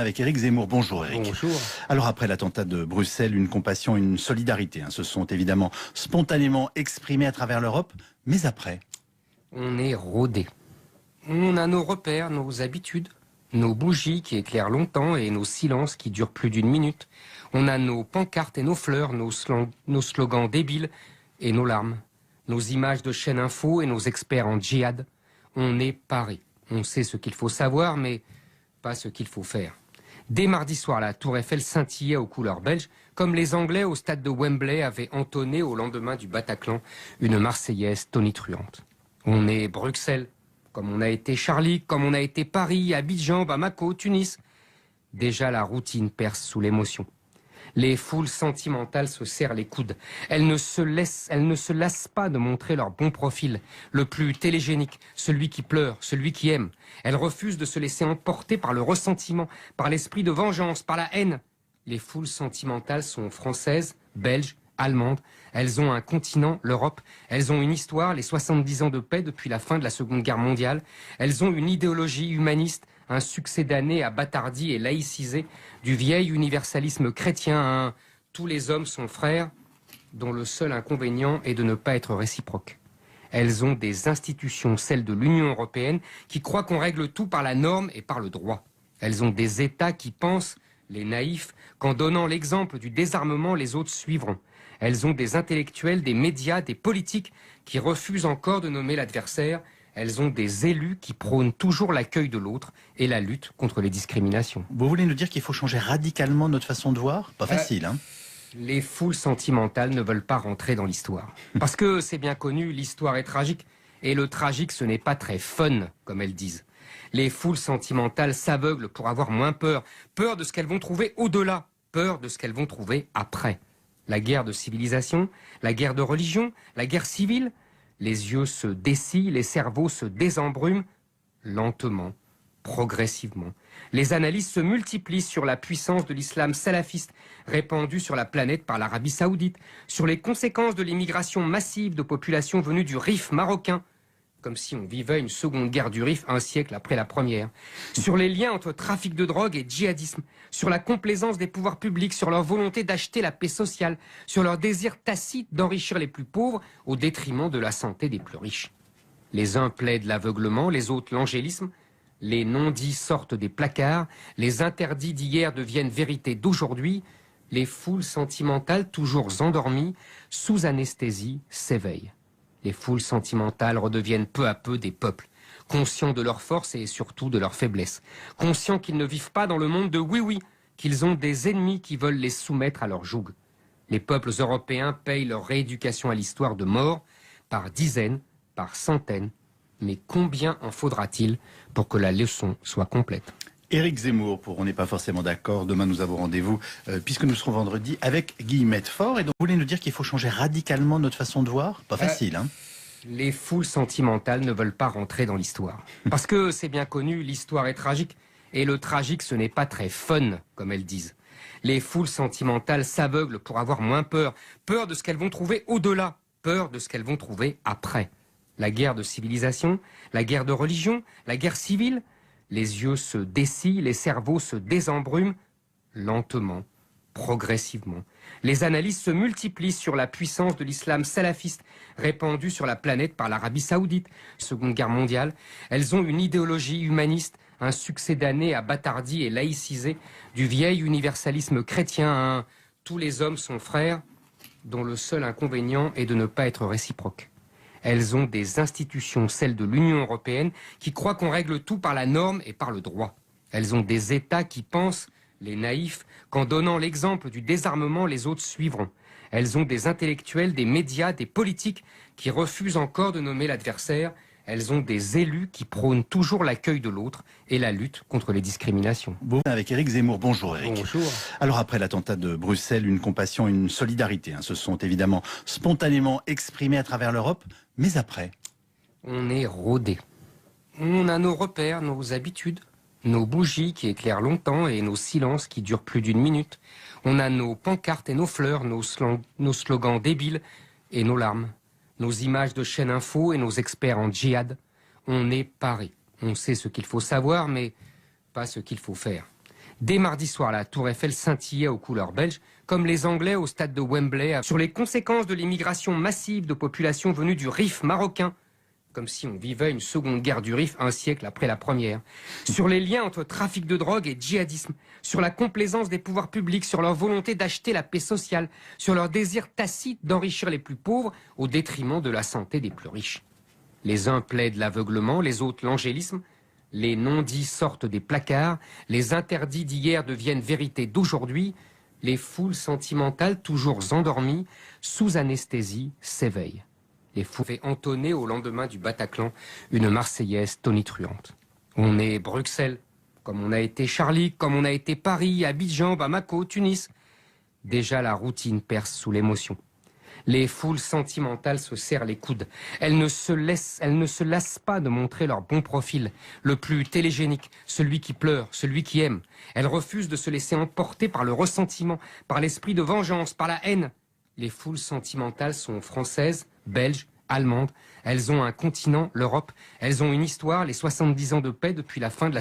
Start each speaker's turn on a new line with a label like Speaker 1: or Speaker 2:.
Speaker 1: Avec Éric Zemmour. Bonjour Éric.
Speaker 2: Bonjour.
Speaker 1: Alors après l'attentat de Bruxelles, une compassion, une solidarité se sont évidemment spontanément exprimées à travers l'Europe. Mais après,
Speaker 2: On est rodé. On a nos repères, nos habitudes, nos bougies qui éclairent longtemps et nos silences qui durent plus d'une minute. On a nos pancartes et nos fleurs, nos slogans débiles et nos larmes. Nos images de chaîne info et nos experts en djihad. On est paré. On sait ce qu'il faut savoir, mais pas ce qu'il faut faire. Dès mardi soir, la Tour Eiffel scintillait aux couleurs belges, comme les Anglais au stade de Wembley avaient entonné au lendemain du Bataclan une Marseillaise tonitruante. On est Bruxelles, comme on a été Charlie, comme on a été Paris, Abidjan, Bamako, Tunis. Déjà la routine perce sous l'émotion. Les foules sentimentales se serrent les coudes. Elles ne se lassent pas de montrer leur bon profil, le plus télégénique, celui qui pleure, celui qui aime. Elles refusent de se laisser emporter par le ressentiment, par l'esprit de vengeance, par la haine. Les foules sentimentales sont françaises, belges, allemandes. Elles ont un continent, l'Europe. Elles ont une histoire, les 70 ans de paix depuis la fin de la Seconde Guerre mondiale. Elles ont une idéologie humaniste, un succès d'années à batardi et laïcisé, du vieil universalisme chrétien à un « tous les hommes sont frères », dont le seul inconvénient est de ne pas être réciproque. Elles ont des institutions, celles de l'Union européenne, qui croient qu'on règle tout par la norme et par le droit. Elles ont des États qui pensent, les naïfs, qu'en donnant l'exemple du désarmement, les autres suivront. Elles ont des intellectuels, des médias, des politiques qui refusent encore de nommer l'adversaire. Elles ont des élus qui prônent toujours l'accueil de l'autre et la lutte contre les discriminations.
Speaker 1: vous voulez nous dire qu'il faut changer radicalement notre façon de voir? Pas facile, hein?
Speaker 2: Les foules sentimentales ne veulent pas rentrer dans l'histoire. Parce que c'est bien connu, l'histoire est tragique. Et le tragique, ce n'est pas très fun, comme elles disent. Les foules sentimentales s'aveuglent pour avoir moins peur. Peur de ce qu'elles vont trouver au-delà. Peur de ce qu'elles vont trouver après. La guerre de civilisation, la guerre de religion, la guerre civile. Les yeux se dessillent, les cerveaux se désembrument, lentement, progressivement. Les analyses se multiplient sur la puissance de l'islam salafiste répandu sur la planète par l'Arabie Saoudite, sur les conséquences de l'immigration massive de populations venues du Rif marocain, comme si on vivait une seconde guerre du Rif un siècle après la première, sur les liens entre trafic de drogue et djihadisme, sur la complaisance des pouvoirs publics, sur leur volonté d'acheter la paix sociale, sur leur désir tacite d'enrichir les plus pauvres au détriment de la santé des plus riches. Les uns plaident l'aveuglement, les autres l'angélisme, les non-dits sortent des placards, les interdits d'hier deviennent vérité d'aujourd'hui, les foules sentimentales toujours endormies, sous anesthésie, s'éveillent. Les foules sentimentales redeviennent peu à peu des peuples, conscients de leur force et surtout de leur faiblesse, conscients qu'ils ne vivent pas dans le monde de oui-oui, qu'ils ont des ennemis qui veulent les soumettre à leur joug. Les peuples européens payent leur rééducation à l'histoire de morts par dizaines, par centaines, mais combien en faudra-t-il pour que la leçon soit complète ?
Speaker 1: Éric Zemmour, pour On n'est pas forcément d'accord. Demain, nous avons rendez-vous, puisque nous serons vendredi, avec Guillemette Faure. Et donc, vous voulez nous dire qu'il faut changer radicalement notre façon de voir? Pas facile, hein?
Speaker 2: Les foules sentimentales ne veulent pas rentrer dans l'histoire. Parce que c'est bien connu, l'histoire est tragique. Et le tragique, ce n'est pas très fun, comme elles disent. Les foules sentimentales s'aveuglent pour avoir moins peur. Peur de ce qu'elles vont trouver au-delà. Peur de ce qu'elles vont trouver après. La guerre de civilisation, la guerre de religion, la guerre civile. Les yeux se dessillent, les cerveaux se désembrument, lentement, progressivement. Les analyses se multiplient sur la puissance de l'islam salafiste répandu sur la planète par l'Arabie Saoudite, Seconde Guerre mondiale. Elles ont une idéologie humaniste, un succès d'années à batardi et laïcisé, du vieil universalisme chrétien à un « tous les hommes sont frères », dont le seul inconvénient est de ne pas être réciproque. Elles ont des institutions, celles de l'Union européenne, qui croient qu'on règle tout par la norme et par le droit. Elles ont des États qui pensent, les naïfs, qu'en donnant l'exemple du désarmement, les autres suivront. Elles ont des intellectuels, des médias, des politiques qui refusent encore de nommer l'adversaire. Elles ont des élus qui prônent toujours l'accueil de l'autre et la lutte contre les discriminations.
Speaker 1: Avec Éric Zemmour. Bonjour Éric.
Speaker 2: Bonjour.
Speaker 1: Alors après l'attentat de Bruxelles, une compassion, une solidarité se sont évidemment spontanément exprimées à travers l'Europe. Mais après,
Speaker 2: On est rodé. On a nos repères, nos habitudes, nos bougies qui éclairent longtemps et nos silences qui durent plus d'une minute. On a nos pancartes et nos fleurs, nos slogans débiles et nos larmes. Nos images de chaîne info et nos experts en djihad. On est paré. On sait ce qu'il faut savoir, mais pas ce qu'il faut faire. Dès mardi soir, la Tour Eiffel scintillait aux couleurs belges, comme les Anglais au stade de Wembley, sur les conséquences de l'immigration massive de populations venues du Rif marocain, comme si on vivait une seconde guerre du Rif un siècle après la première, sur les liens entre trafic de drogue et djihadisme, sur la complaisance des pouvoirs publics, sur leur volonté d'acheter la paix sociale, sur leur désir tacite d'enrichir les plus pauvres au détriment de la santé des plus riches. Les uns plaident l'aveuglement, les autres l'angélisme. Les non-dits sortent des placards, les interdits d'hier deviennent vérité d'aujourd'hui, les foules sentimentales, toujours endormies, sous anesthésie, s'éveillent. Les foules fait entonner au lendemain du Bataclan une Marseillaise tonitruante. On est Bruxelles, comme on a été Charlie, comme on a été Paris, Abidjan, Bamako, Tunis. Déjà la routine perce sous l'émotion. Les foules sentimentales se serrent les coudes. Elles ne se lassent pas de montrer leur bon profil, le plus télégénique, celui qui pleure, celui qui aime. Elles refusent de se laisser emporter par le ressentiment, par l'esprit de vengeance, par la haine. Les foules sentimentales sont françaises, belges, allemandes. Elles ont un continent, l'Europe. Elles ont une histoire, les 70 ans de paix depuis la fin de la